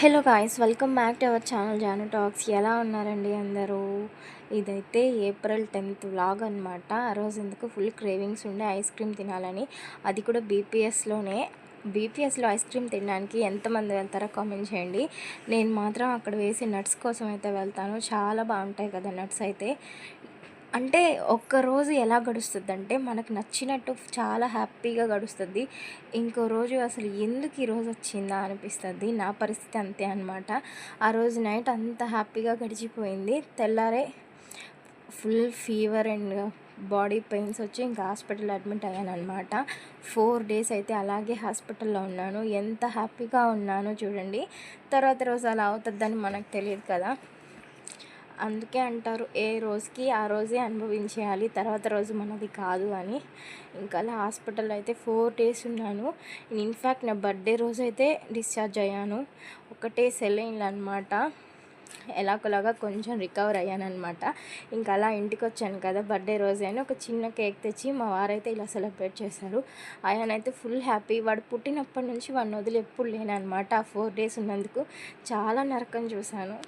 Hello guys, welcome back to our channel Jaanu talks. ఎలా ఉన్నారండి అందరూ? ఇదైతే ఏప్రిల్ 10th వ్లాగ్ అనమాట. ఆ రోజు ఎందుకు ఫుల్ క్రేవింగ్స్ ఉండే ఐస్ క్రీమ్ తినాలని, అది కూడా బీపీఎస్లో ఐస్ క్రీమ్ తినడానికి ఎంతమంది వెళ్తారో కామెంట్ చేయండి. నేను మాత్రం అక్కడ వేసే నట్స్ కోసం అయితే వెళ్తాను. చాలా బాగుంటాయి కదా నట్స్ అయితే. అంటే ఒక్కరోజు ఎలా గడుస్తుందంటే మనకు నచ్చినట్టు చాలా హ్యాపీగా గడుస్తుంది. ఇంకో రోజు అసలు ఎందుకు ఈరోజు వచ్చిందా అనిపిస్తుంది. నా పరిస్థితి అంతే అనమాట. ఆ రోజు నైట్ అంత హ్యాపీగా గడిచిపోయింది. తెల్లారే full fever and body pains వచ్చి ఇంకా హాస్పిటల్ అడ్మిట్ అయ్యాను అనమాట. 4 days అయితే అలాగే హాస్పిటల్లో ఉన్నాను. ఎంత హ్యాపీగా ఉన్నానో చూడండి. తర్వాత రోజు అలా అవుతుందని మనకు తెలియదు కదా. అందుకే అంటారు, ఏ రోజుకి ఆ రోజే అనుభవించేయాలి, తర్వాత రోజు మనది కాదు అని. ఇంకా అలా హాస్పిటల్లో అయితే 4 days ఉన్నాను. ఇన్ఫ్యాక్ట్ నా బర్త్డే రోజు అయితే డిశ్చార్జ్ అయ్యాను. ఒకటే సెలైన్లు అనమాట. ఎలాగోలాగా కొంచెం రికవర్ అయ్యానమాట. ఇంకా అలా ఇంటికి వచ్చాను కదా బర్త్డే రోజు అని ఒక చిన్న కేక్ తెచ్చి మా వారైతే ఇలా సెలబ్రేట్ చేశారు. ఆయనైతే ఫుల్ హ్యాపీ. వాడు పుట్టినప్పటి నుంచి వాడిని వదిలి ఎప్పుడు లేనమాట. ఆ 4 days ఉన్నందుకు చాలా నరకం చూశాను.